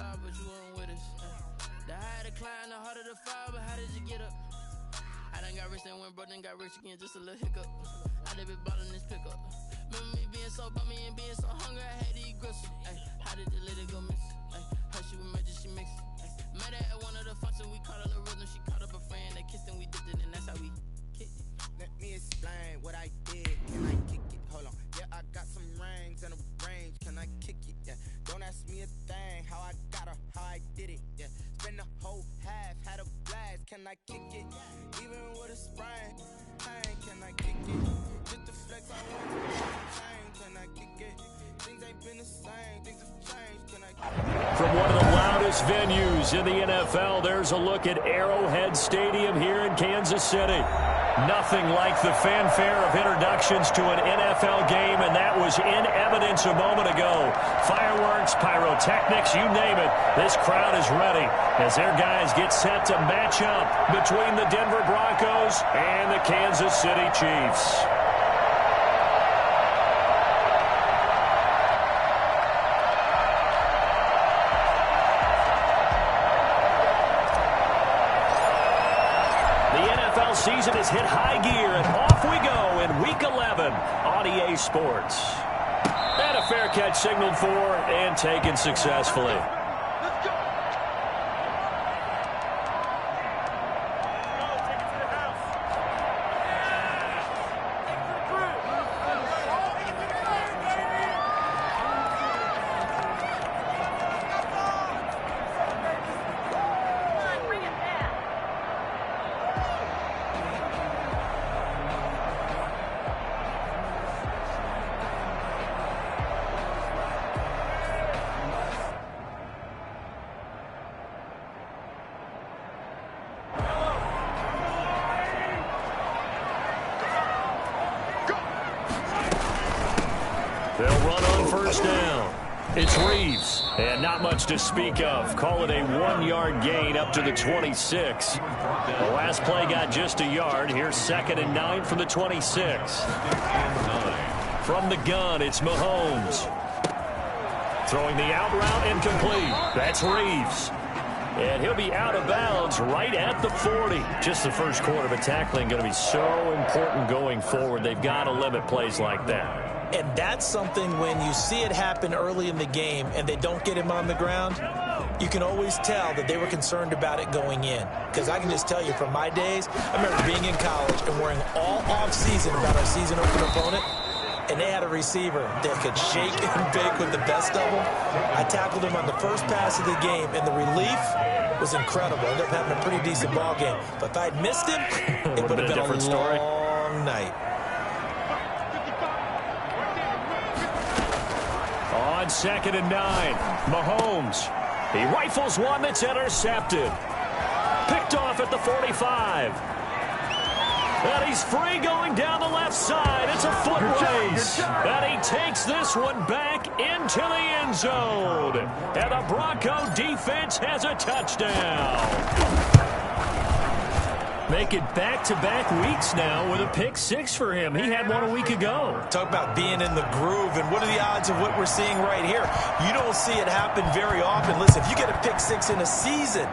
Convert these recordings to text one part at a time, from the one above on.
fly, but you weren't with us. The higher the climb, the harder the fall, but how did you get up? I done got rich, then went broke, then got rich again, just a little hiccup. I done been bought in this pickup. Remember me being so bummy and being so hungry, I had to eat gristle. Ay, how did the lady go miss? Ay, her she was major, she mixed. Met her at one of the functions, we caught her the rhythm. She caught up a friend, they kissed and we dipped it, and that's how we kicked it. Let me explain what I did. Can I kick it? Hold on. Yeah, I got some rings and a range. Can I kick it? Yeah. Don't ask me a thing. How I got her, how I did it. Yeah. Spend the whole half, had a blast. Can I kick it? Even with a sprain, pain. Can I kick it? Just the flex I want to change. Can I kick it? Things ain't been the same. Things have changed. Can I kick it? From one of the loudest venues in the NFL, there's a look at Arrowhead Stadium here in Kansas City. Nothing like the fanfare of introductions to an NFL game, and that was in evidence a moment ago. Fireworks, pyrotechnics, you name it. This crowd is ready as their guys get set to match up between the Denver Broncos and the Kansas City Chiefs. Season has hit high gear, and off we go in Week 11 on EA Sports. And a fair catch signaled for and taken successfully. They'll run on first down. It's Reeves, and not much to speak of. Call it a 1-yard gain up to the 26. The last play got just a yard. Here's 2nd and 9 from the 26. From the gun, it's Mahomes. Throwing the out route incomplete. That's Reeves. And he'll be out of bounds right at the 40. Just the first quarter, but tackling going to be so important going forward. They've got to limit plays like that. And that's something when you see it happen early in the game and they don't get him on the ground, you can always tell that they were concerned about it going in. Because I can just tell you from my days, I remember being in college and worrying all off-season about our season opener opponent, and they had a receiver that could shake and bake with the best of them. I tackled him on the first pass of the game, and the relief was incredible. I ended up having a pretty decent ball game. But if I'd missed him, it would have been a different story. Long night. On 2nd and 9, Mahomes. He rifles one that's intercepted. Picked off at the 45. And he's free going down the left side. It's a foot race. And he takes this one back into the end zone. And the Bronco defense has a touchdown. Make it back-to-back weeks now with a pick 6 for him. He had one a week ago. Talk about being in the groove, and what are the odds of what we're seeing right here? You don't see it happen very often. Listen, if you get a pick 6 in a season,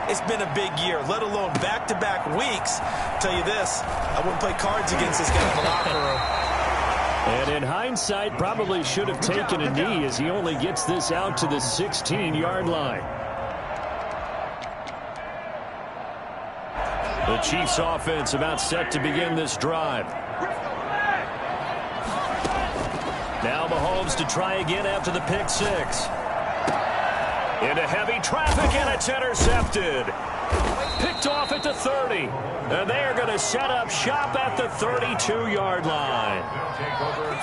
it's been a big year, let alone back-to-back weeks. I'll tell you this, I wouldn't play cards against this guy in the locker room. And in hindsight, probably should have taken a knee as he only gets this out to the 16-yard line. The Chiefs offense about set to begin this drive. Now Mahomes to try again after the pick 6. Into heavy traffic, and it's intercepted. Picked off at the 30. And they are going to set up shop at the 32-yard line.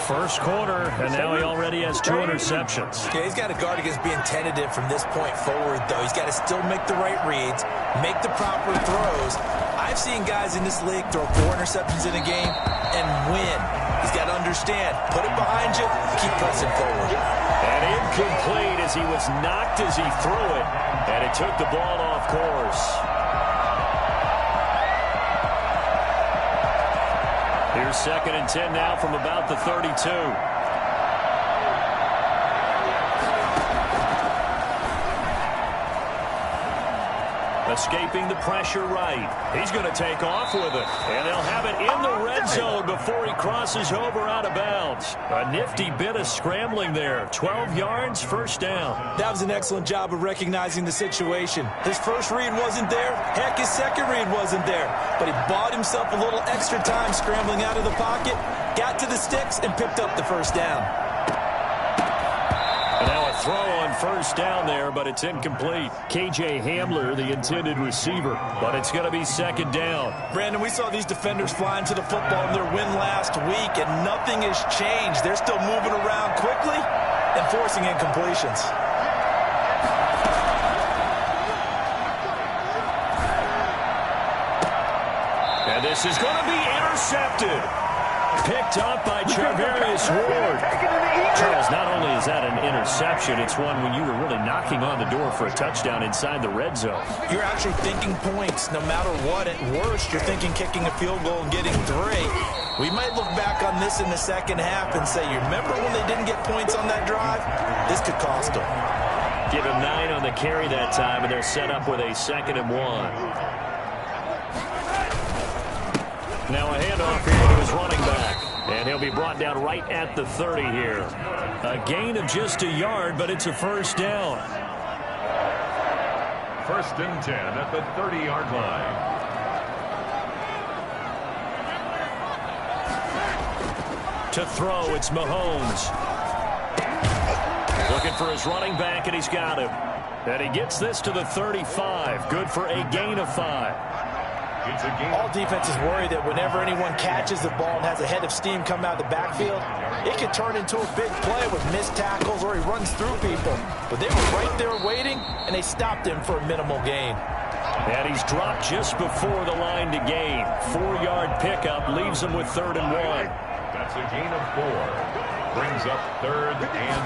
First quarter, and now he already has 2 interceptions. Yeah, he's got to guard against being tentative from this point forward, though. He's got to still make the right reads, make the proper throws. I've seen guys in this league throw 4 interceptions in a game and win. He's got to understand, put it behind you, keep pressing forward. And incomplete as he was knocked as he threw it, and it took the ball off course. Here's 2nd and 10 now from about the 32. Escaping the pressure right. He's going to take off with it. And they'll have it in the red zone before he crosses over out of bounds. A nifty bit of scrambling there. 12 yards, first down. That was an excellent job of recognizing the situation. His first read wasn't there. Heck, his second read wasn't there. But he bought himself a little extra time scrambling out of the pocket, got to the sticks, and picked up the first down. And now a throw on first down there, but it's incomplete. K.J. Hamler, the intended receiver, but it's going to be second down. Brandon, we saw these defenders flying to the football in their win last week, and nothing has changed. They're still moving around quickly and forcing incompletions. And this is going to be intercepted. Picked up by Charvarius Ward. Charles, not only is that an interception, it's one when you were really knocking on the door for a touchdown inside the red zone. You're actually thinking points no matter what. At worst, you're thinking kicking a field goal and getting 3. We might look back on this in the second half and say, you remember when they didn't get points on that drive? This could cost them. Give him 9 on the carry that time, and they're set up with a 2nd and 1. Now a handoff here to his running back. And he'll be brought down right at the 30 here. A gain of just a yard, but it's a first down. 1st and 10 at the 30-yard line. To throw, it's Mahomes. Looking for his running back, and he's got him. And he gets this to the 35. Good for a gain of 5. All defenses worry that whenever anyone catches the ball and has a head of steam come out of the backfield, it could turn into a big play with missed tackles or he runs through people. But they were right there waiting, and they stopped him for a minimal gain. And he's dropped just before the line to gain. 4-yard pickup leaves him with 3rd and 1. That's a gain of 4. Brings up 3rd and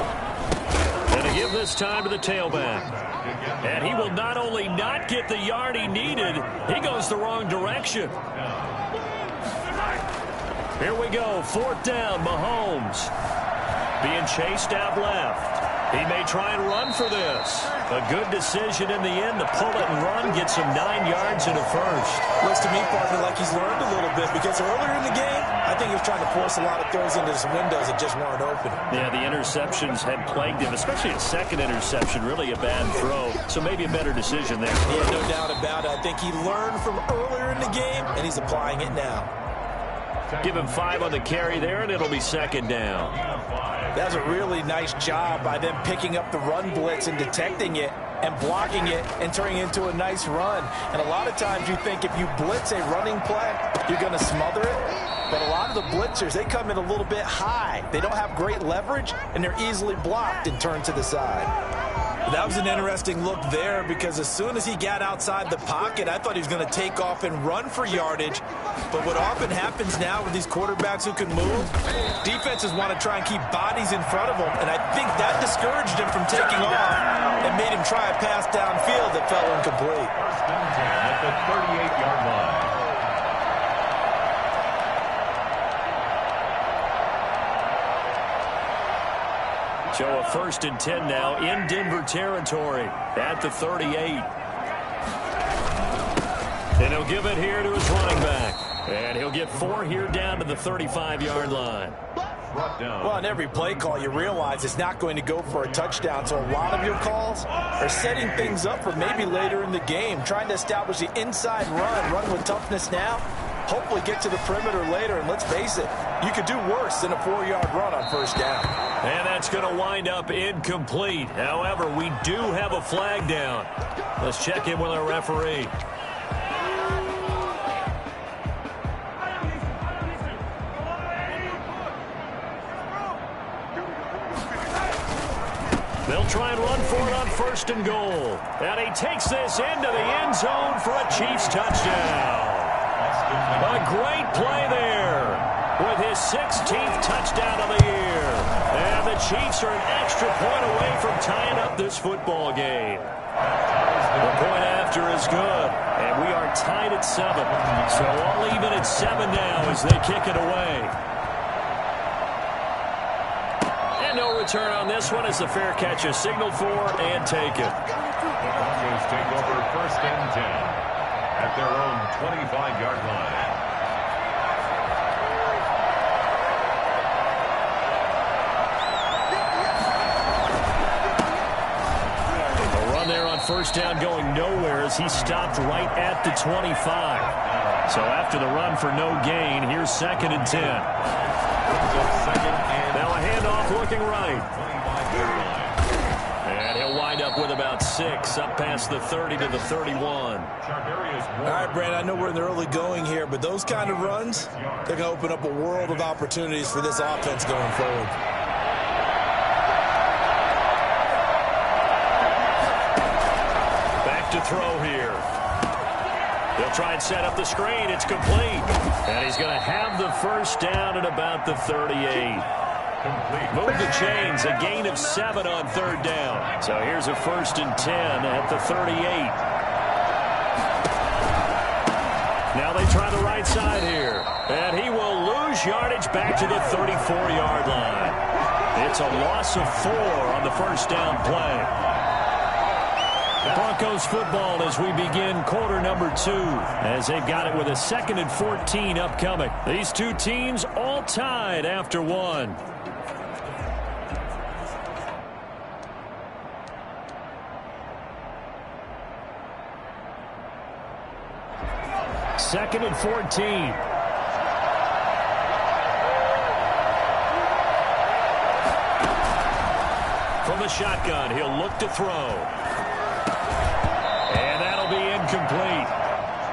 1. And to give this time to the tailback. And he will not only not get the yard he needed, he goes the wrong direction. Here we go, 4th down, Mahomes. Being chased out left. He may try and run for this. A good decision in the end to pull it and run, gets him 9 yards and a first. Looks to me, partner, like he's learned a little bit because earlier in the game, I think he was trying to force a lot of throws into his windows that just weren't open. Yeah, the interceptions had plagued him, especially a second interception, really a bad throw. So maybe a better decision there. Yeah, no doubt about it. I think he learned from earlier in the game, and he's applying it now. Give him 5 on the carry there, and it'll be 2nd down. That was a really nice job by them picking up the run blitz and detecting it and blocking it and turning it into a nice run. And a lot of times you think if you blitz a running play, you're going to smother it. But a lot of the blitzers, they come in a little bit high. They don't have great leverage, and they're easily blocked and turned to the side. That was an interesting look there because as soon as he got outside the pocket, I thought he was going to take off and run for yardage. But what often happens now with these quarterbacks who can move, defenses want to try and keep bodies in front of them, and I think that discouraged him from taking off and made him try a pass downfield that fell incomplete. 1st and 10 at the 38-yard line. So a 1st and 10 now in Denver territory at the 38. And he'll give it here to his running back. And he'll get 4 here down to the 35-yard line. Well, in every play call, you realize it's not going to go for a touchdown. So a lot of your calls are setting things up for maybe later in the game, trying to establish the inside run with toughness now, hopefully get to the perimeter later. And let's face it, you could do worse than a 4-yard run on 1st down. And that's going to wind up incomplete. However, we do have a flag down. Let's check in with our referee. They'll try and run for it on 1st and goal. And he takes this into the end zone for a Chiefs touchdown. A great play there with his 16th touchdown of the year. And the Chiefs are an extra point away from tying up this football game. The point after is good, and we are tied at 7. So all even at 7 now as they kick it away. And no return on this one as the fair catch is signaled for and taken. Broncos take over 1st and 10 at their own 25-yard line. There on 1st down going nowhere as he stopped right at the 25. So after the run for no gain, here's 2nd and 10. Now a handoff looking right. And he'll wind up with about 6 up past the 30 to the 31. All right, Brandon, I know we're in the early going here, but those kind of runs, they're going to open up a world of opportunities for this offense going forward. To throw here. They'll try and set up the screen. It's complete. And he's going to have the 1st down at about the 38. Move the chains. A gain of 7 on 3rd down. So here's a 1st and 10 at the 38. Now they try the right side here. And he will lose yardage back to the 34-yard line. It's a loss of 4 on the 1st down play. Broncos football as we begin quarter number 2, as they've got it with a 2nd and 14 upcoming. These two teams all tied after 1. Second and 14. From the shotgun, he'll look to throw. Incomplete.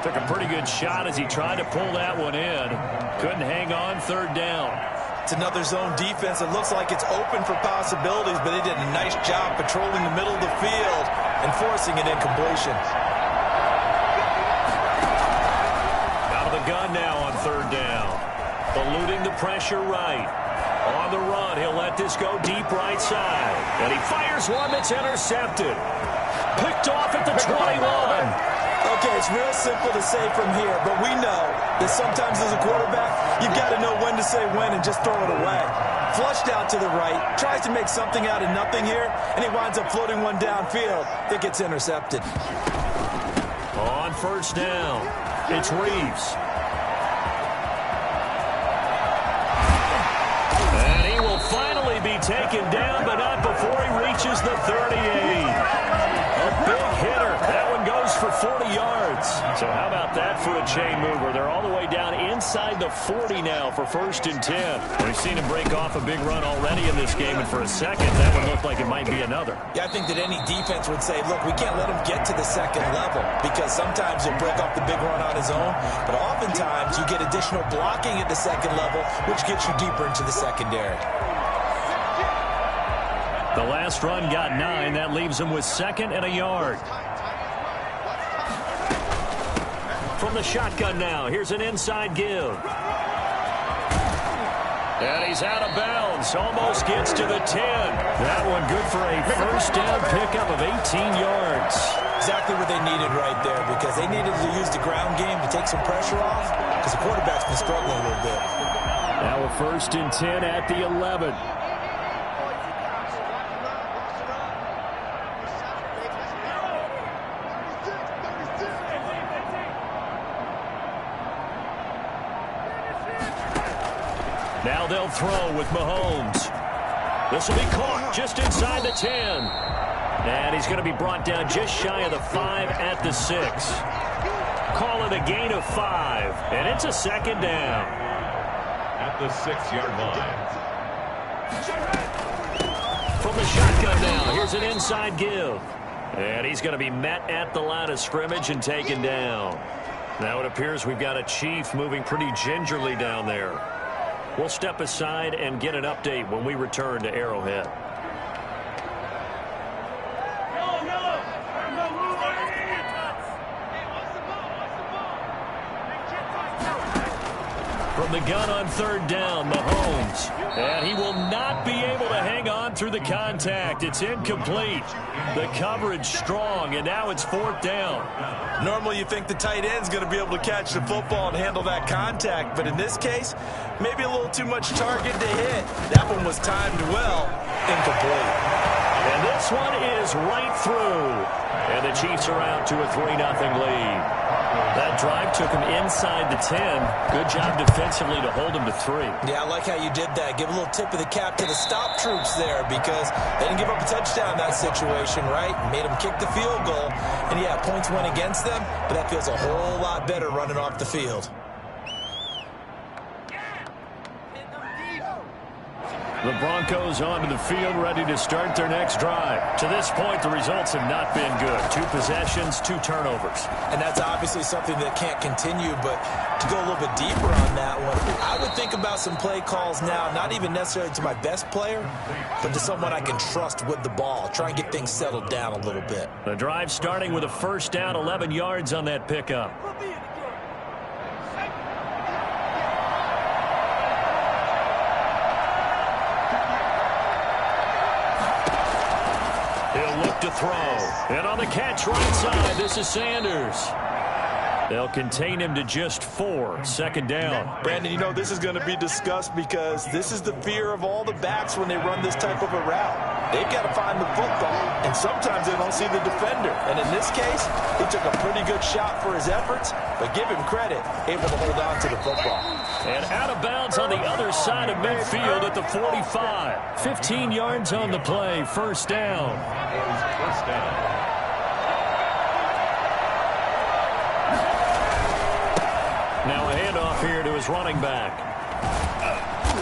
Took a pretty good shot as he tried to pull that one in. Couldn't hang on 3rd down. It's another zone defense. It looks like it's open for possibilities, but they did a nice job patrolling the middle of the field and forcing an incompletion. Out of the gun now on 3rd down. Eluding the pressure right. On the run, he'll let this go deep right side. And he fires one that's intercepted. Picked off at the 21. Okay, it's real simple to say from here, but we know that sometimes as a quarterback, you've got to know when to say when and just throw it away. Flushed out to the right, tries to make something out of nothing here, and he winds up floating one downfield that gets intercepted. On 1st down, it's Reeves. And he will finally be taken down, but not before he reaches the 38. A big hitter. That one goes for 40 yards. So how about that for a chain mover? They're all the way down inside the 40 now for 1st and 10. We've seen him break off a big run already in this game, and for a second, that one looked like it might be another. Yeah, I think that any defense would say, look, we can't let him get to the 2nd level, because sometimes he'll break off the big run on his own, but oftentimes you get additional blocking at the 2nd level, which gets you deeper into the secondary. The last run got 9. That leaves him with 2nd and a yard. From the shotgun now, here's an inside give. And he's out of bounds. Almost gets to the 10. That one good for a 1st down pickup of 18 yards. Exactly what they needed right there, because they needed to use the ground game to take some pressure off, because the quarterback's been struggling a little bit. Now a 1st and 10 at the 11. Now they'll throw with Mahomes. This will be caught just inside the 10. And he's going to be brought down just shy of the 5 at the 6. Call it a gain of 5. And it's a 2nd down. At the 6-yard line. From the shotgun now, here's an inside give. And he's going to be met at the line of scrimmage and taken down. Now it appears we've got a Chief moving pretty gingerly down there. We'll step aside and get an update when we return to Arrowhead. From the gun on 3rd down, Mahomes. And he will not be able to hang on through the contact. It's incomplete. The coverage strong, and now it's 4th down. Normally you think the tight end's going to be able to catch the football and handle that contact, but in this case, maybe a little too much target to hit. That one was timed well, incomplete. And this this one is right through. And the Chiefs are out to a 3-0 lead. That drive took him inside the 10. Good job defensively to hold him to 3. Yeah, I like how you did that. Give a little tip of the cap to the stop troops there because they didn't give up a touchdown in that situation, right? Made them kick the field goal. And, yeah, points went against them, but that feels a whole lot better running off the field. The Broncos onto the field, ready to start their next drive. To this point, the results have not been good. 2 possessions, 2 turnovers. And that's obviously something that can't continue, but to go a little bit deeper on that one, I would think about some play calls now, not even necessarily to my best player, but to someone I can trust with the ball. Try and get things settled down a little bit. The drive starting with a first down, 11 yards on that pickup. To throw. And on the catch right side, this is Sanders. They'll contain him to just 4. Second down. Brandon, you know this is going to be discussed because this is the fear of all the backs when they run this type of a route. They've got to find the football, and sometimes they don't see the defender. And in this case, he took a pretty good shot for his efforts, but give him credit, able to hold on to the football. And out of bounds on the other side of midfield at the 45. 15 yards on the play, first down. First down. Now a handoff here to his running back.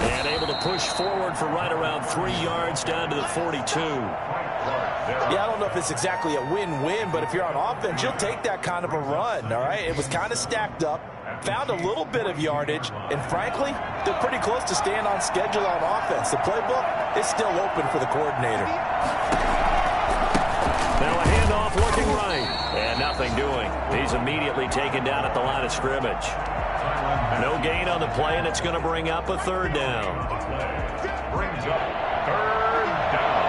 And able to push forward for right around 3 yards down to the 42. Yeah, I don't know if it's exactly a win-win, but if you're on offense, you'll take that kind of a run, all right? It was kind of stacked up, found a little bit of yardage, and frankly, they're pretty close to staying on schedule on offense. The playbook is still open for the coordinator. Now a handoff looking right, and nothing doing. He's immediately taken down at the line of scrimmage. No gain on the play, and it's going to bring up a third down. Brings up third down.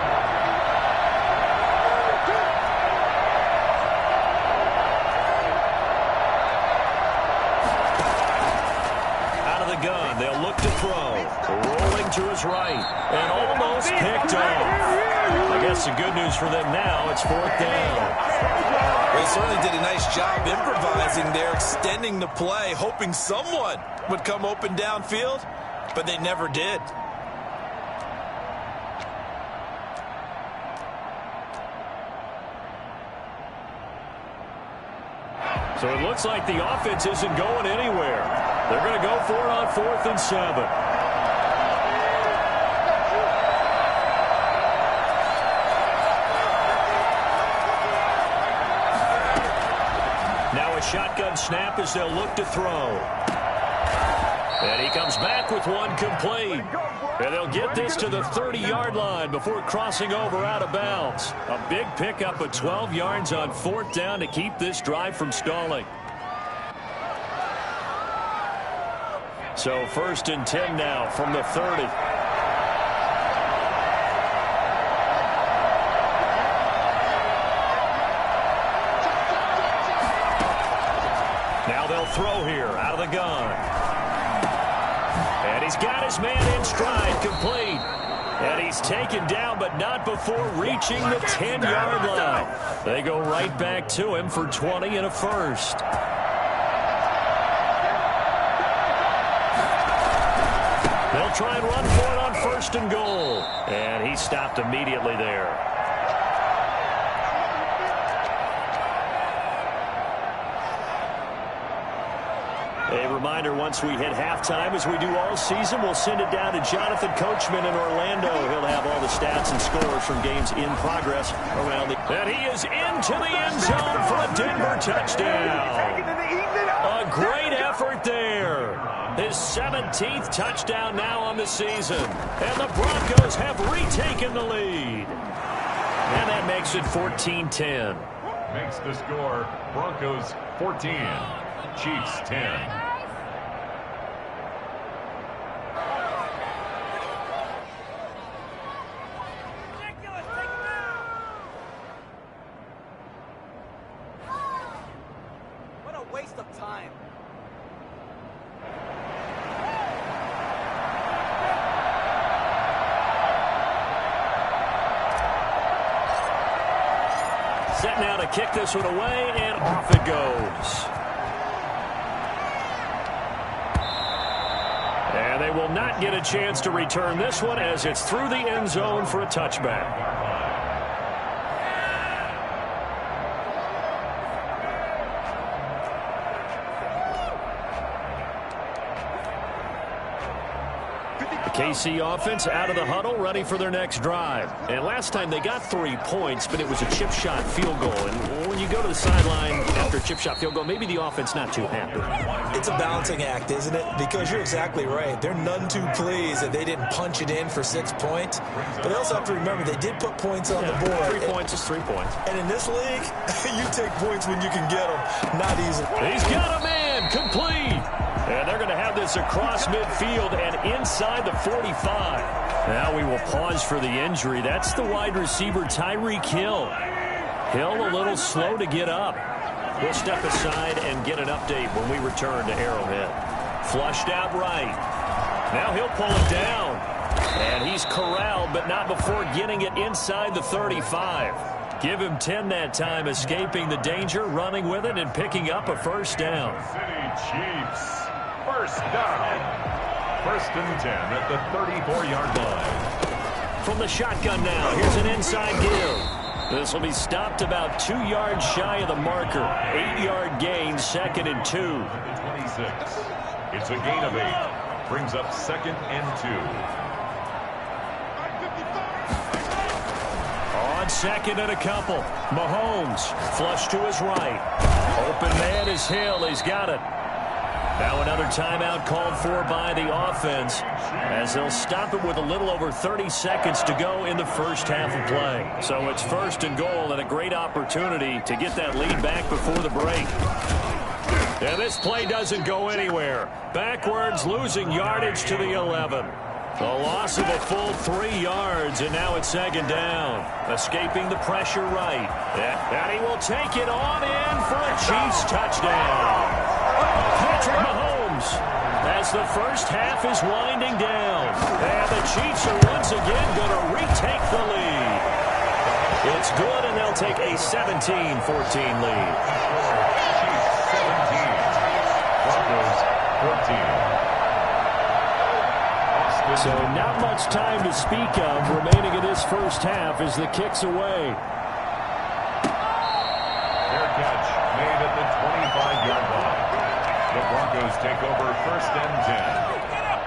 Out of the gun, they'll look to throw. Rolling to his right, and almost picked off. I guess the good news for them now, it's 4th down. They certainly did a nice job improvising there, extending the play, hoping someone would come open downfield, but they never did. So it looks like the offense isn't going anywhere. They're going to go for it on 4th and 7. Shotgun snap as they'll look to throw. And he comes back with one complete. And they'll get this to the 30-yard line before crossing over out of bounds. A big pickup of 12 yards on 4th down to keep this drive from stalling. So 1st and 10 now from the 30. Now they'll throw here out of the gun. And he's got his man in stride, complete. And he's taken down, but not before reaching the 10-yard line. They go right back to him for 20 and a first. They'll try and run for it on 1st and goal. And he stopped immediately there. A reminder, once we hit halftime, as we do all season, we'll send it down to Jonathan Coachman in Orlando. He'll have all the stats and scores from games in progress around the... And he is into the end zone for a Denver touchdown. A great effort there. His 17th touchdown now on the season. And the Broncos have retaken the lead. And that makes it 14-10. Makes the score Broncos 14. Chiefs 10. What a waste of time. Set now to kick this one away, and off it goes. And they will not get a chance to return this one as it's through the end zone for a touchback. KC offense out of the huddle, ready for their next drive. And last time they got 3 points, but it was a chip shot field goal. And when you go to the sideline after a chip shot field goal, maybe the offense not too happy. It's a balancing act, isn't it? Because you're exactly right. They're none too pleased that they didn't punch it in for 6 points. But they also have to remember they did put points on the board. 3 points is 3 points. And in this league, you take points when you can get them. Not easy. He's got a man, complete. And they're going to have this across midfield and inside the 45. Now we will pause for the injury. That's the wide receiver, Tyreek Hill. Hill a little slow to get up. We'll step aside and get an update when we return to Arrowhead. Flushed out right. Now he'll pull it down. And he's corralled, but not before getting it inside the 35. Give him 10 that time, escaping the danger, running with it, and picking up a first down. City Chiefs. First down. 1st and 10 at the 34-yard line. From the shotgun now, here's an inside give. This will be stopped about 2 yards shy of the marker. 8-yard gain, 2nd and 2. 26. It's a gain of 8. Brings up 2nd and 2. On 2nd and a couple. Mahomes flush to his right. Open man is Hill. He's got it. Now another timeout called for by the offense as they'll stop it with a little over 30 seconds to go in the first half of play. So it's 1st and goal and a great opportunity to get that lead back before the break. And this play doesn't go anywhere. Backwards, losing yardage to the 11. A loss of a full 3 yards, and now it's 2nd down. Escaping the pressure right. And he will take it on in for a Chiefs touchdown. Patrick Mahomes as the first half is winding down. And the Chiefs are once again going to retake the lead. It's good, and they'll take a 17-14 lead. Chiefs 17. Broncos 14. So not much time to speak of remaining in this first half as the kick's away. Fair catch made at the 25-yard line. The Broncos take over 1st and 10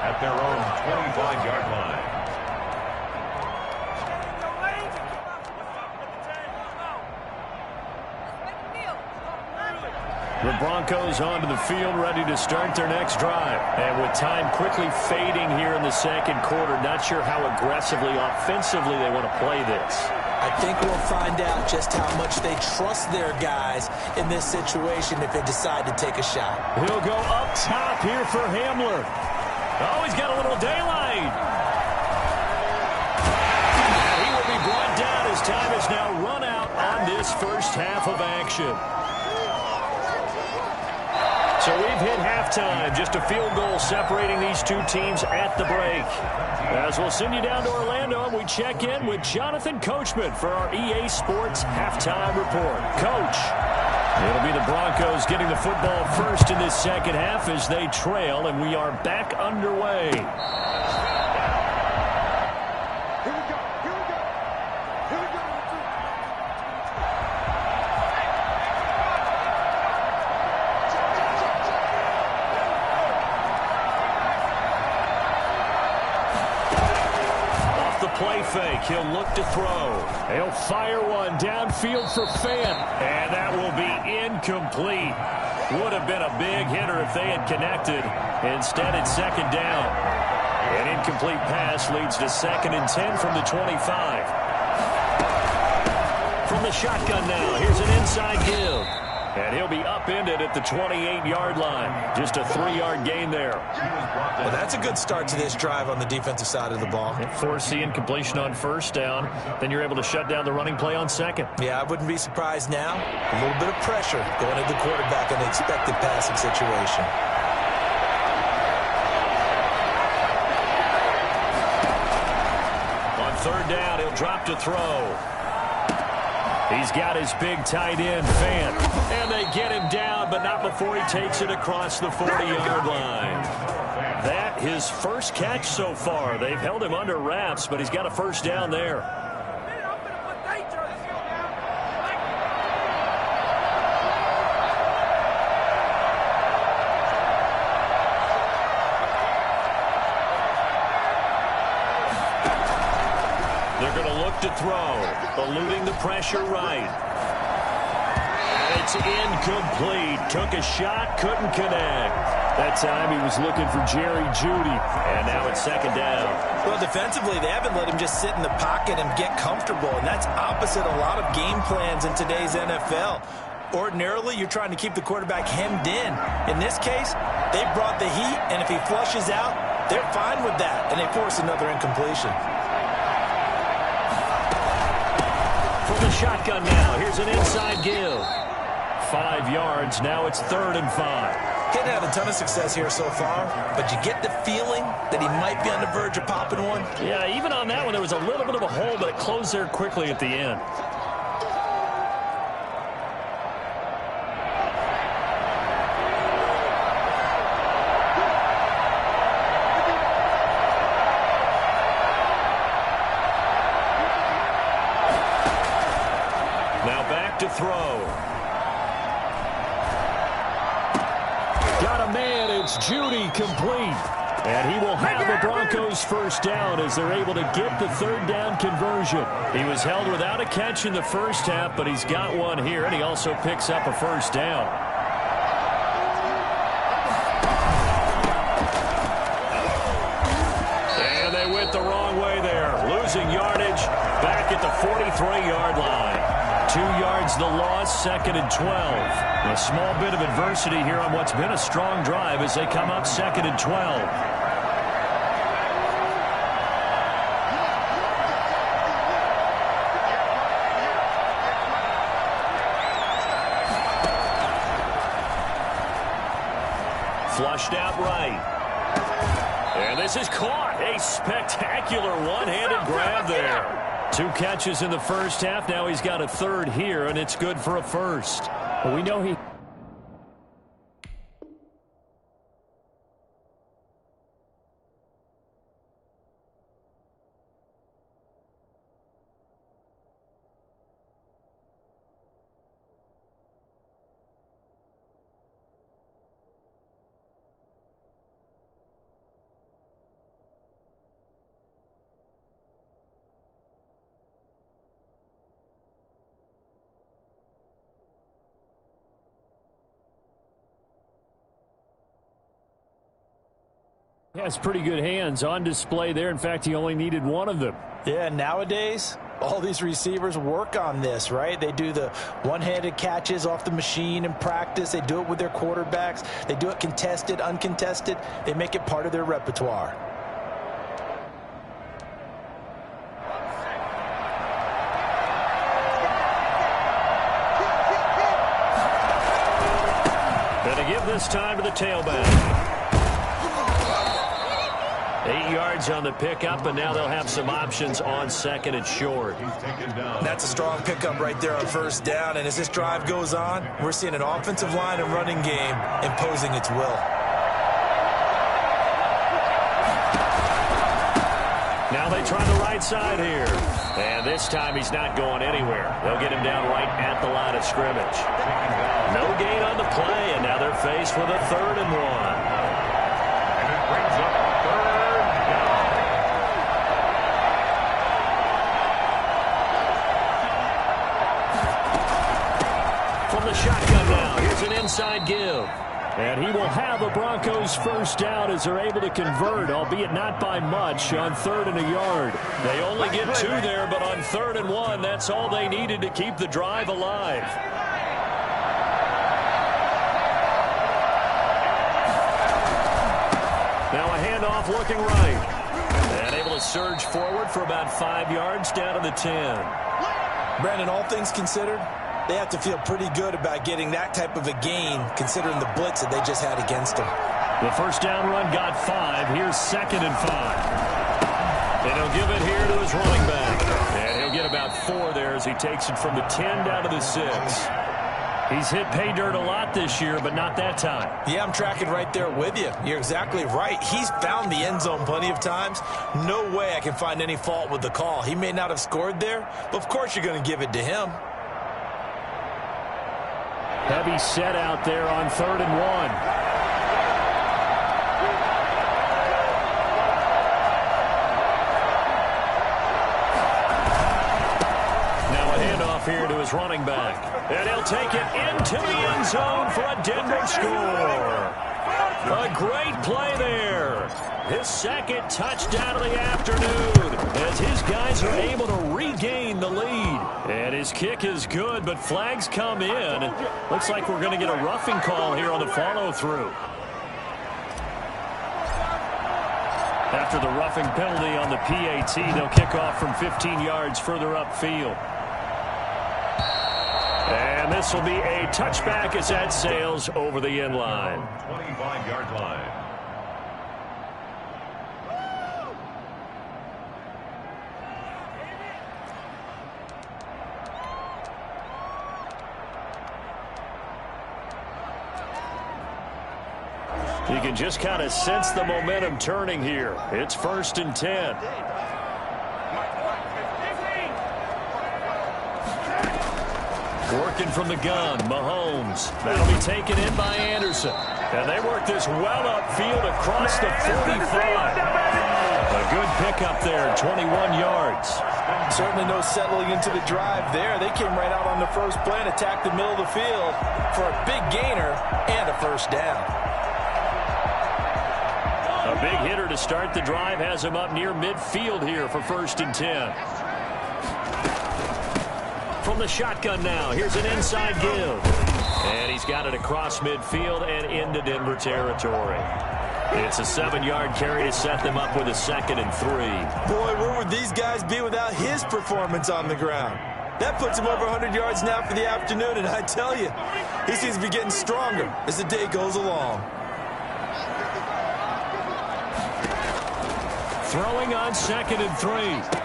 at their own 25-yard line. The Broncos onto the field, ready to start their next drive. And with time quickly fading here in the 2nd quarter, not sure how aggressively, offensively they want to play this. I think we'll find out just how much they trust their guys in this situation if they decide to take a shot. He'll go up top here for Hamler. Oh, he's got a little daylight. And he will be brought down as time is now run out on this first half of action. So we've hit halftime, just a field goal separating these two teams at the break. As we'll send you down to Orlando, and we check in with Jonathan Coachman for our EA Sports Halftime Report. Coach, it'll be the Broncos getting the football first in this 2nd half as they trail, and we are back underway. Play fake. He'll look to throw. He'll fire one downfield for Fant. And that will be incomplete. Would have been a big hitter if they had connected. Instead, it's 2nd down. An incomplete pass leads to 2nd and 10 from the 25. From the shotgun now, here's an inside give. And he'll be upended at the 28-yard line. Just a 3-yard gain there. Well, that's a good start to this drive on the defensive side of the ball. Force the incompletion on 1st down. Then you're able to shut down the running play on 2nd. Yeah, I wouldn't be surprised now. A little bit of pressure going at the quarterback in the expected passing situation. On 3rd down, he'll drop to throw. He's got his big tight end, Fant. And they get him down, but not before he takes it across the 40-yard line. That his first catch so far. They've held him under wraps, but he's got a first down there. They're going to look to throw, eluding the pressure right. It's incomplete. Took a shot, couldn't connect. That time he was looking for Jerry Jeudy, and now it's second down. Well, defensively, they haven't let him just sit in the pocket and get comfortable, and that's opposite a lot of game plans in today's NFL. Ordinarily, you're trying to keep the quarterback hemmed in. In this case, they brought the heat, and if he flushes out, they're fine with that, and they force another incompletion. From the shotgun now, here's an inside give. 5 yards, now it's 3rd and 5. He's had a ton of success here so far, but you get the feeling that he might be on the verge of popping one. Yeah, even on that one, there was a little bit of a hole, but it closed there quickly at the end. Now back to throw. Got a man, it's Jeudy, complete. And he will have the Broncos first down as they're able to get the 3rd down conversion. He was held without a catch in the first half, but he's got one here, and he also picks up a first down. And they went the wrong way there, losing yardage back at the 43-yard line. 2 yards the loss, 2nd and 12. A small bit of adversity here on what's been a strong drive as they come up 2nd and 12. Flushed out right. And this is caught. A spectacular one-handed grab there. 2 catches in the first half. Now he's got a 3rd here, and it's good for a first. Well, we know he... He has pretty good hands on display there. In fact, he only needed one of them. Yeah, nowadays, all these receivers work on this, right? They do the one-handed catches off the machine in practice. They do it with their quarterbacks. They do it contested, uncontested. They make it part of their repertoire. Gonna give this time to the tailback. 8 yards on the pickup, and now they'll have some options on 2nd and short. That's a strong pickup right there on 1st down, and as this drive goes on, we're seeing an offensive line and running game imposing its will. Now they try the right side here. And this time he's not going anywhere. They'll get him down right at the line of scrimmage. No gain on the play, and now they're faced with a 3rd and 1. And it brings up 3rd down. From the shotgun now, here's an inside give. And he will have a Broncos first down as they're able to convert, albeit not by much, on 3rd and a yard. They only get 2 there, but on 3rd and 1, that's all they needed to keep the drive alive. Now a handoff looking right. And able to surge forward for about 5 yards down to the 10. Brandon, all things considered, they have to feel pretty good about getting that type of a gain, considering the blitz that they just had against them. The first down run got 5. Here's 2nd and 5. And he'll give it here to his running back. And he'll get about 4 there as as he takes it from the 10 down to the 6. He's hit pay dirt a lot this year, but not that time. Yeah, I'm tracking right there with you. You're exactly right. He's found the end zone plenty of times. No way I can find any fault with the call. He may not have scored there, but of course you're going to give it to him. Heavy set out there on 3rd and 1. Here to his running back. And he'll take it into the end zone for a Denver score. A great play there. His second touchdown of the afternoon as his guys are able to regain the lead. And his kick is good, but flags come in. Looks like we're going to get a roughing call here on the follow-through. After the roughing penalty on the PAT, they'll kick off from 15 yards further upfield. And this will be a touchback as that sails over the end line. 25-yard line. You can just kind of sense the momentum turning here. It's 1st and 10. Working from the gun, Mahomes. That'll be taken in by Anderson. And they work this well upfield across the 45. A good pickup there, 21 yards. Certainly no settling into the drive there. They came right out on the first play and attacked the middle of the field for a big gainer and a first down. A big hitter to start the drive has him up near midfield here for 1st and 10. From the shotgun now, here's an inside give. And he's got it across midfield and into Denver territory. It's a 7-yard carry to set them up with a 2nd and 3. Boy, where would these guys be without his performance on the ground? That puts him over 100 yards now for the afternoon, and I tell you, he seems to be getting stronger as the day goes along. Throwing on 2nd and 3.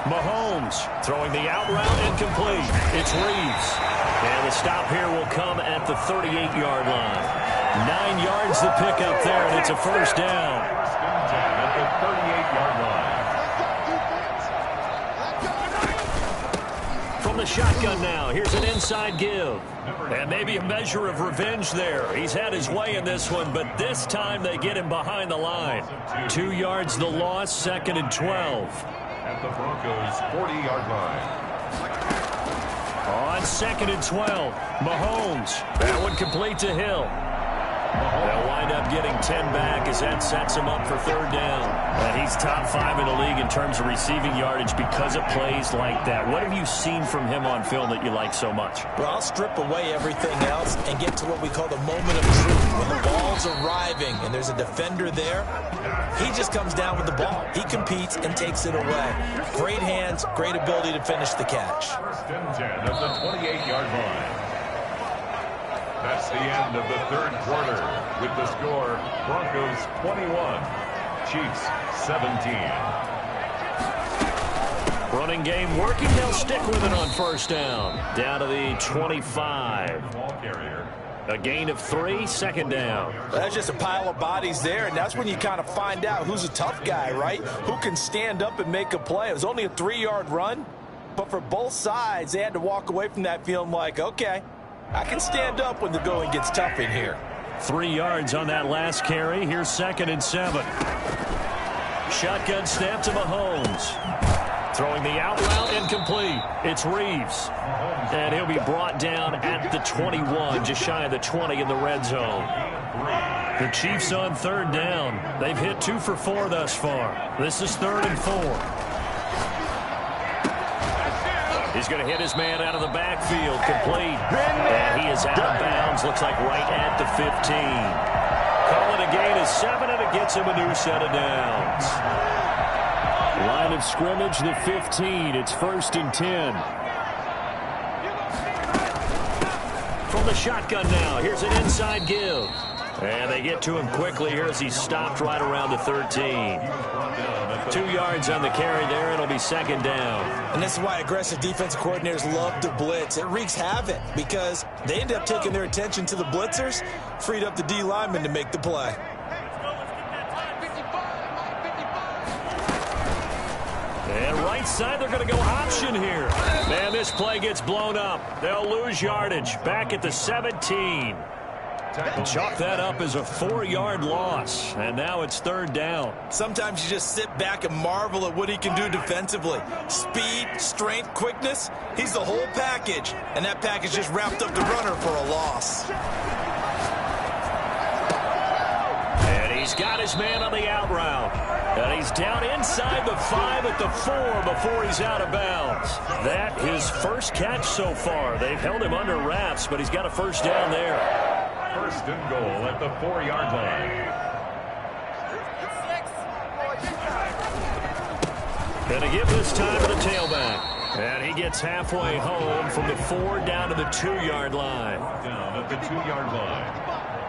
Mahomes throwing the out route incomplete. It's Reeves. And the stop here will come at the 38-yard line. 9 yards to pick up there, and it's a first down. At the 38-yard line. From the shotgun now, here's an inside give. And maybe a measure of revenge there. He's had his way in this one, but this time they get him behind the line. 2 yards the loss, 2nd and 12. At the Broncos' 40-yard line. On 2nd and 12, Mahomes. That one complete to Hill. They'll wind up getting 10 back as that sets him up for 3rd down. And he's top 5 in the league in terms of receiving yardage because of plays like that. What have you seen from him on film that you like so much? Well, I'll strip away everything else and get to what we call the moment of truth. When the ball's arriving and there's a defender there, he just comes down with the ball. He competes and takes it away. Great hands, great ability to finish the catch. 1st and 10 at the 28-yard line. That's the end of the 3rd quarter with the score Broncos 21, Chiefs 17. Running game working. They'll stick with it on 1st down. Down to the 25. A gain of 3, 2nd down. That's just a pile of bodies there, and that's when you kind of find out who's a tough guy, right? Who can stand up and make a play. It was only a 3-yard run, but for both sides, they had to walk away from that feeling like, okay, I can stand up when the going gets tough in here. 3 yards on that last carry. Here's 2nd and 7. Shotgun snap to Mahomes. Throwing the out route incomplete. It's Reeves. And he'll be brought down at the 21, just shy of the 20 in the red zone. The Chiefs on 3rd down. They've hit 2 for 4 thus far. This is 3rd and 4. He's going to hit his man out of the backfield, complete. And he is out of bounds, looks like right at the 15. Call it a gain of 7, and it gets him a new set of downs. Line of scrimmage, the 15. It's 1st and 10. From the shotgun now, here's an inside give. And they get to him quickly here as he's stopped right around the 13. 2 yards on the carry there. It'll be second down. And this is why aggressive defensive coordinators love to blitz. It wreaks havoc because they end up taking their attention to the blitzers, freed up the D lineman to make the play. And right side, they're going to go option here. Man, this play gets blown up. They'll lose yardage back at the 17. And chalk that up as a 4-yard loss. And now it's third down. Sometimes you just sit back and marvel at what he can do defensively. Speed, strength, quickness. He's the whole package. And that package just wrapped up the runner for a loss. And he's got his man on the out route. And he's down inside the 5 at the 4 before he's out of bounds. That his first catch so far. They've held him under wraps, but he's got a first down there. First and goal at the 4-yard line. And to give this time to the tailback. And he gets halfway home from the 4 down to the 2-yard line. Down at the 2-yard line.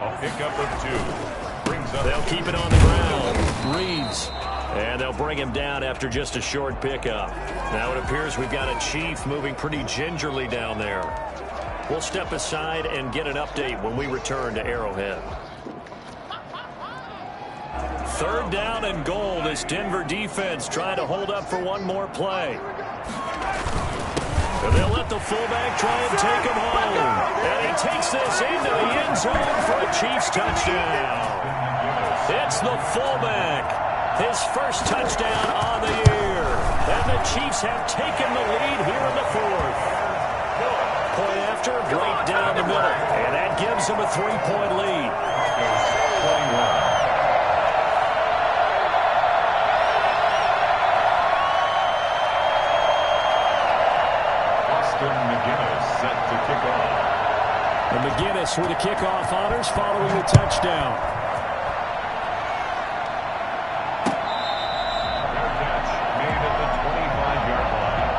A pickup of 2. Brings up. They'll keep it on the ground. Reeves. And they'll bring him down after just a short pickup. Now it appears we've got a Chief moving pretty gingerly down there. We'll step aside and get an update when we return to Arrowhead. Third down and goal. This Denver defense trying to hold up for one more play. And they'll let the fullback try and take him home. And he takes this into the end zone for a Chiefs touchdown. It's the fullback. His first touchdown on the year. And the Chiefs have taken the lead here in the 4th. Point after, right down the middle. And that gives them a 3-point lead. Austin McGinnis set to kick off. And McGinnis with the kickoff honors following the touchdown. Fair catch made at the 25-yard line.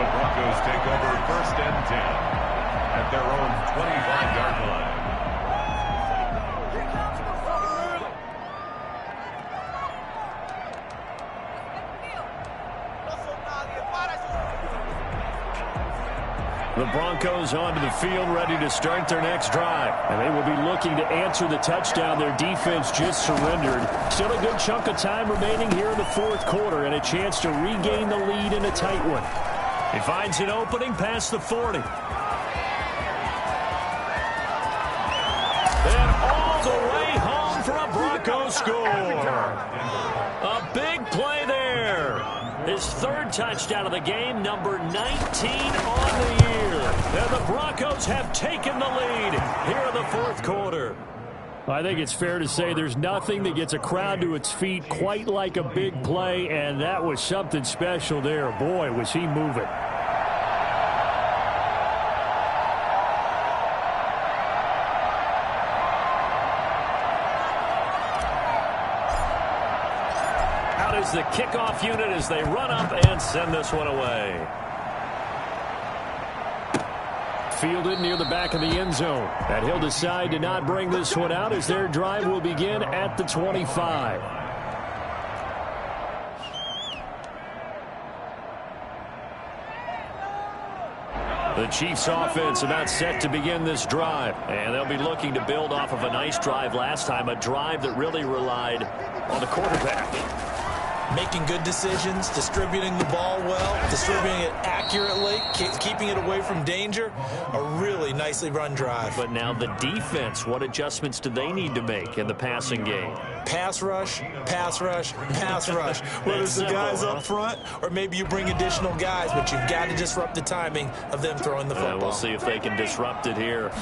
The Broncos take over first and 10 at their own 25-yard line. The Broncos onto the field ready to start their next drive. And they will be looking to answer the touchdown their defense just surrendered. Still a good chunk of time remaining here in the 4th quarter and a chance to regain the lead in a tight one. He finds an opening past the 40. And all the way home for a Broncos score. A big play there. His 3rd touchdown of the game, number 19 on the year. And the Broncos have taken the lead here in the 4th quarter. I think it's fair to say there's nothing that gets a crowd to its feet quite like a big play, and that was something special there. Boy, was he moving. Out is the kickoff unit as they run up and send this one away. Fielded near the back of the end zone. And he'll decide to not bring this one out as their drive will begin at the 25. The Chiefs offense about set to begin this drive. And they'll be looking to build off of a nice drive last time, a drive that really relied on the quarterback. Making good decisions, distributing the ball well, distributing it accurately, keeping it away from danger. A really nicely run drive. But now the defense, what adjustments do they need to make in the passing game? Pass rush, pass rush, pass rush. Whether it's the guys up front or maybe you bring additional guys, but you've got to disrupt the timing of them throwing the football. We'll see if they can disrupt it here.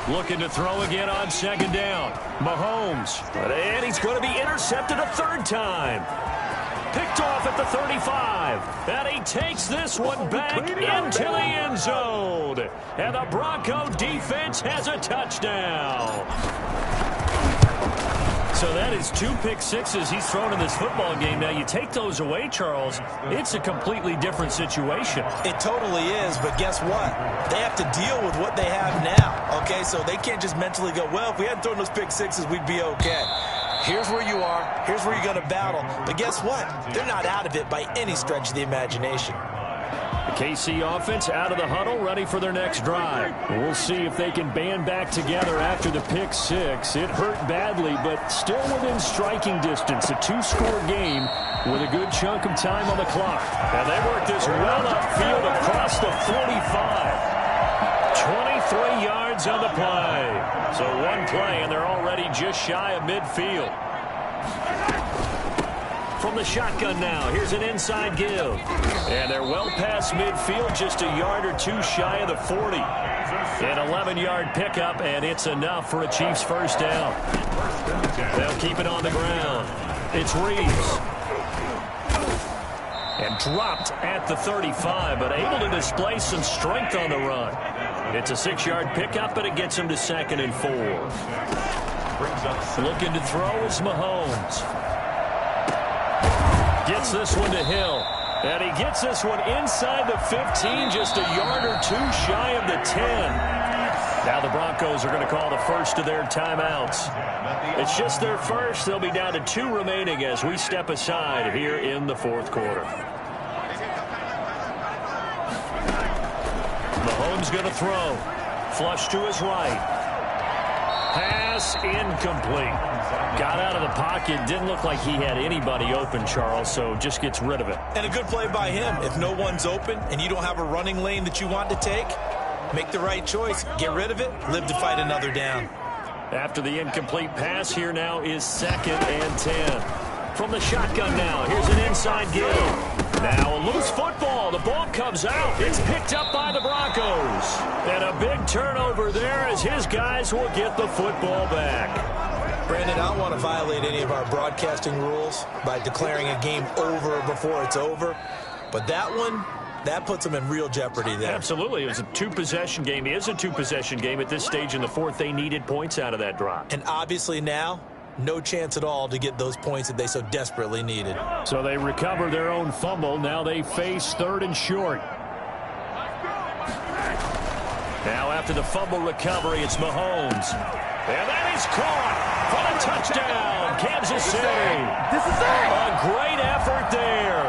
Looking to throw again on second down. Mahomes. And he's going to be intercepted a 3rd time. Picked off at the 35. And he takes this one back into the end zone. And the Bronco defense has a touchdown. So that is 2 pick sixes he's thrown in this football game. Now, you take those away, Charles, it's a completely different situation. It totally is, but guess what? They have to deal with what they have now, okay? So they can't just mentally go, well, if we hadn't thrown those pick sixes, we'd be okay. Here's where you are. Here's where you're going to battle. But guess what? They're not out of it by any stretch of the imagination. The KC offense out of the huddle, ready for their next drive. We'll see if they can band back together after the pick six. It hurt badly, but still within striking distance. A 2-score game with a good chunk of time on the clock. And they work this well upfield across the 45. 23 yards on the play. So one play, and they're already just shy of midfield. From the shotgun now, here's an inside give. And they're well past midfield, just a yard or two shy of the 40. An 11-yard pickup, and it's enough for a Chiefs first down. They'll keep it on the ground. It's Reeves. And dropped at the 35, but able to display some strength on the run. It's a 6-yard pickup, but it gets him to 2nd and 4. Looking to throw is Mahomes. Gets this one to Hill. And he gets this one inside the 15, just a yard or two shy of the 10. Now the Broncos are going to call the first of their timeouts. It's just their first. They'll be down to 2 remaining as we step aside here in the 4th quarter. Mahomes going to throw. Flush to his right. Pass incomplete. Got out of the pocket. Didn't look like he had anybody open, Charles, so just gets rid of it. And a good play by him. If no one's open and you don't have a running lane that you want to take, make the right choice. Get rid of it. Live to fight another down. After the incomplete pass, here now is 2nd and 10. From the shotgun now, here's an inside give. Now a loose football. The ball comes out. It's picked up by the Broncos. And a big turnover there as his guys will get the football back. Brandon, I don't want to violate any of our broadcasting rules by declaring a game over before it's over. But that one, that puts them in real jeopardy there. Absolutely. It was a 2-possession game. It is a 2-possession game at this stage in the 4th. They needed points out of that drop. And obviously now, no chance at all to get those points that they so desperately needed. So they recover their own fumble. Now they face 3rd and short. Now after the fumble recovery, it's Mahomes. And that is caught for the touchdown, Kansas City. This is it. A great effort there.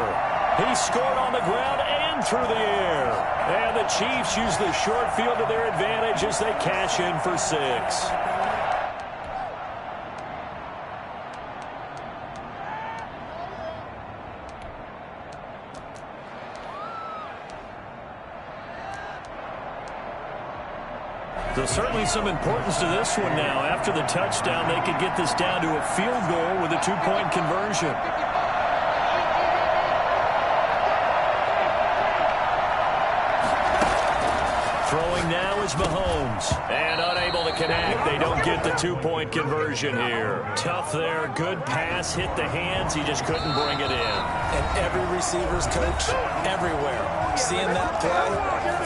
He scored on the ground and through the air. And the Chiefs use the short field to their advantage as they cash in for 6. So certainly some importance to this one now. After the touchdown, they could get this down to a field goal with a 2-point conversion. Throwing now is Mahomes. And unable to connect. They don't get the 2-point conversion here. Tough there. Good pass. Hit the hands. He just couldn't bring it in. And every receiver's coach, everywhere, seeing that play,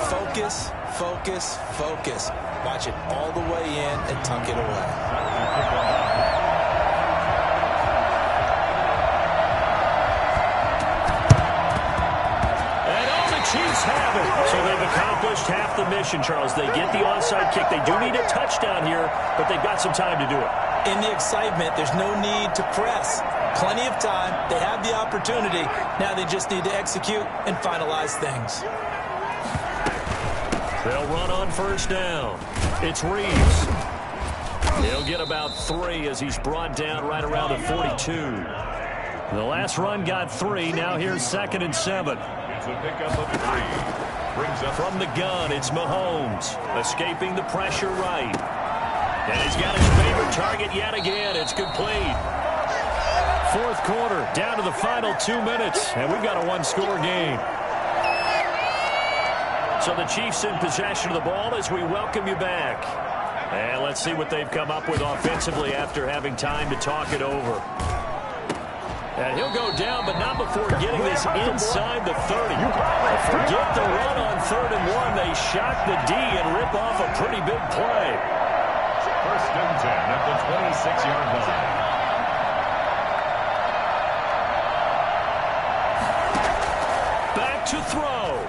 focus, focus, focus. Watch it all the way in and tuck it away. And all the Chiefs have it. So they've accomplished half the mission, Charles. They get the onside kick. They do need a touchdown here, but they've got some time to do it. In the excitement, there's no need to press. Plenty of time. They have the opportunity. Now they just need to execute and finalize things. They'll run on first down. It's Reeves. He'll get about 3 as he's brought down right around the 42. The last run got 3. Now here's 2nd and 7. It's a pickup of 3. Brings up from the gun. It's Mahomes escaping the pressure right. And he's got his favorite target yet again. It's complete. 4th quarter, down to the final 2 minutes, and we've got a 1-score game. So the Chiefs in possession of the ball as we welcome you back. And let's see what they've come up with offensively after having time to talk it over. And he'll go down, but not before getting this inside the 30. Forget the run on 3rd and 1. They shock the D and rip off a pretty big play. 1st and 10 at the 26-yard line. to throw.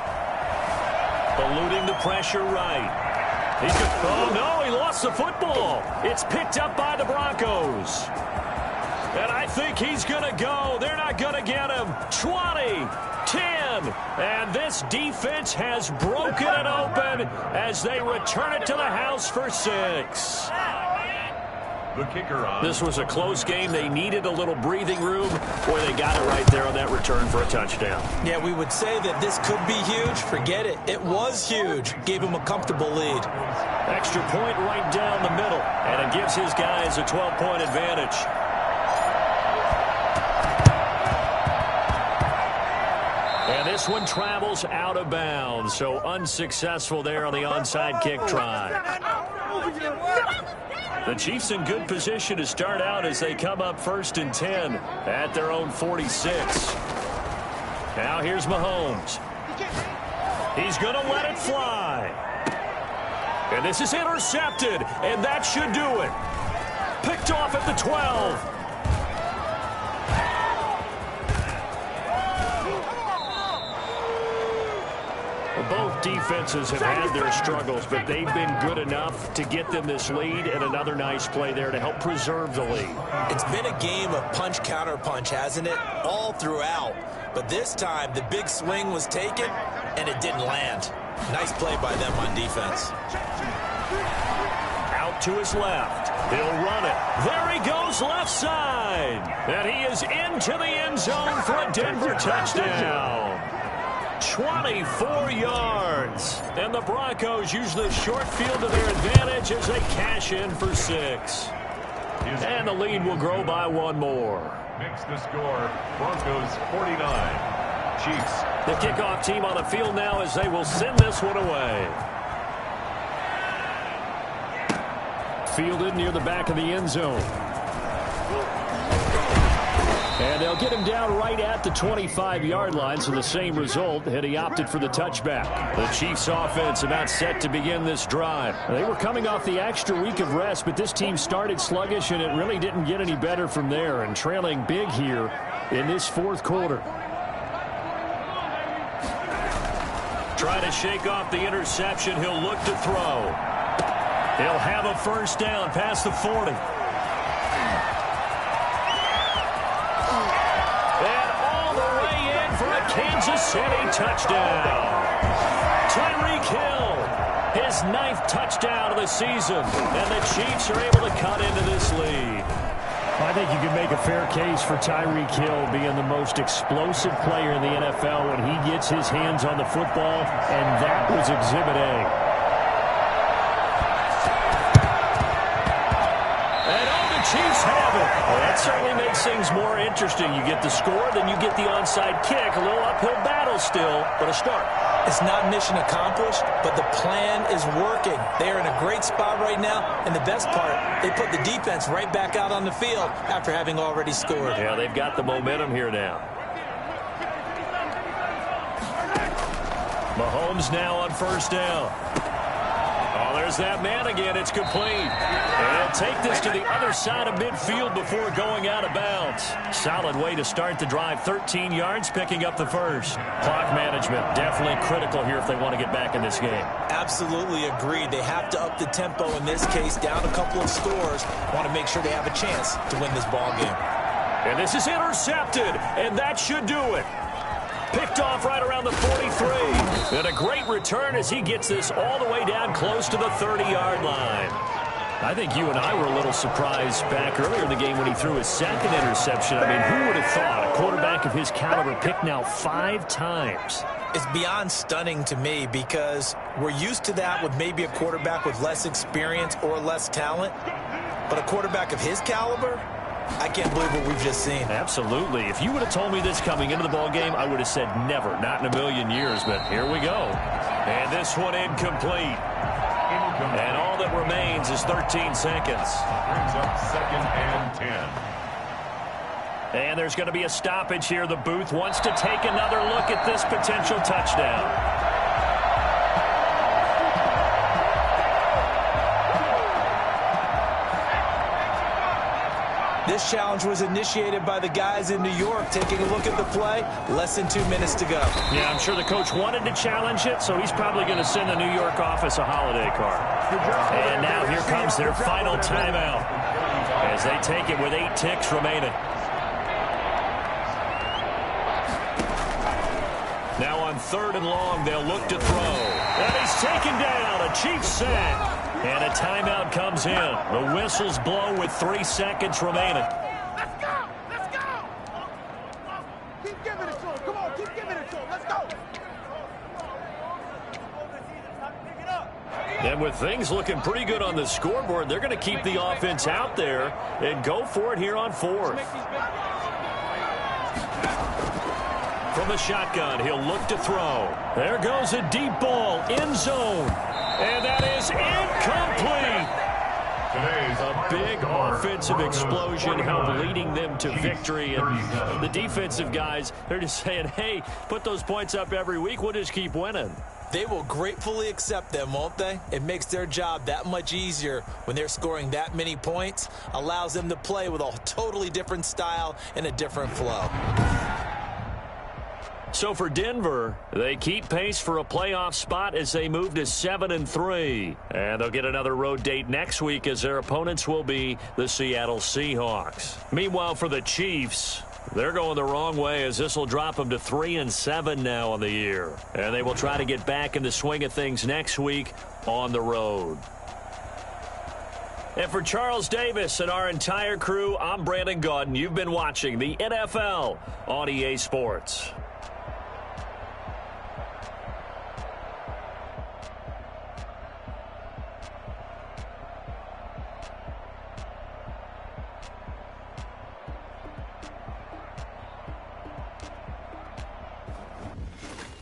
Eluding the pressure right. Oh, no, he lost the football. It's picked up by the Broncos. And I think he's going to go. They're not going to get him. 20, 10. And this defense has broken it open as they return it to the house for 6. The kicker on. This was a close game. They needed a little breathing room. Boy, they got it right there on that return for a touchdown. Yeah, we would say that this could be huge. Forget it. It was huge. Gave him a comfortable lead. Extra point right down the middle. And it gives his guys a 12-point advantage. And this one travels out of bounds. So unsuccessful there on the onside kick try. The Chiefs in good position to start out as they come up 1st and 10 at their own 46. Now here's Mahomes. He's going to let it fly. And this is intercepted, and that should do it. Picked off at the 12. Both defenses have had their struggles, but they've been good enough to get them this lead, and another nice play there to help preserve the lead. It's been a game of punch-counter-punch, hasn't it? All throughout. But this time, the big swing was taken, and it didn't land. Nice play by them on defense. Out to his left. He'll run it. There he goes, left side. And he is into the end zone for a Denver touchdown. 24 yards. And the Broncos use the short field to their advantage as they cash in for 6. And the lead will grow by one more. Makes the score, Broncos 49. Chiefs. The kickoff team on the field now as they will send this one away. Fielded near the back of the end zone. And they'll get him down right at the 25-yard line, so the same result, and he opted for the touchback. The Chiefs offense about set to begin this drive. They were coming off the extra week of rest, but this team started sluggish, and it really didn't get any better from there, and trailing big here in this 4th quarter. Trying to shake off the interception. He'll look to throw. He'll have a first down past the 40. Kansas City touchdown. Tyreek Hill, his 9th touchdown of the season, and the Chiefs are able to cut into this lead. I think you can make a fair case for Tyreek Hill being the most explosive player in the NFL when he gets his hands on the football, and that was Exhibit A. Chiefs have it. Well, that certainly makes things more interesting. You get the score, then you get the onside kick. A little uphill battle still, but a start. It's not mission accomplished, but the plan is working. They are in a great spot right now, and the best part, they put the defense right back out on the field after having already scored. Yeah, they've got the momentum here now. Mahomes now on first down. Oh, there's that man again. It's complete. And he'll take this to the other side of midfield before going out of bounds. Solid way to start the drive. 13 yards, picking up the first. Clock management, definitely critical here if they want to get back in this game. Absolutely agreed. They have to up the tempo in this case, down a couple of scores. Want to make sure they have a chance to win this ball game. And this is intercepted, and that should do it. Picked off right around the 43. And a great return as he gets this all the way down close to the 30-yard line. I think you and I were a little surprised back earlier in the game when he threw his 2nd interception. I mean, who would have thought a quarterback of his caliber picked now 5 times? It's beyond stunning to me because we're used to that with maybe a quarterback with less experience or less talent. But a quarterback of his caliber, I can't believe what we've just seen. Absolutely. If you would have told me this coming into the ball game, I would have said never, not in a million years. But here we go. And this one incomplete. And all that remains is 13 seconds. Brings up 2nd and 10. And there's going to be a stoppage here. The booth wants to take another look at this potential touchdown. This challenge was initiated by the guys in New York. Taking a look at the play, less than 2 minutes to go. Yeah, I'm sure the coach wanted to challenge it, so he's probably going to send the New York office a holiday card. And now here comes their final timeout as they take it with 8 ticks remaining. Now on 3rd and long, they'll look to throw. And he's taken down. A Chiefs sack. And a timeout comes in. The whistles blow with 3 seconds remaining. Let's go! Let's go! Keep giving it to him. Come on, keep giving it to him. Let's go! And with things looking pretty good on the scoreboard, they're going to keep the offense out there and go for it here on 4th. From the shotgun, he'll look to throw. There goes a deep ball, end zone. And that is incomplete. A big offensive explosion helped leading them to victory. And the defensive guys, they're just saying, hey, put those points up every week. We'll just keep winning. They will gratefully accept them, won't they? It makes their job that much easier when they're scoring that many points. Allows them to play with a totally different style and a different flow. So for Denver, they keep pace for a playoff spot as they move to 7-3. And they'll get another road date next week as their opponents will be the Seattle Seahawks. Meanwhile, for the Chiefs, they're going the wrong way as this will drop them to 3-7 now on the year. And they will try to get back in the swing of things next week on the road. And for Charles Davis and our entire crew, I'm Brandon Gaudin. You've been watching the NFL on EA Sports.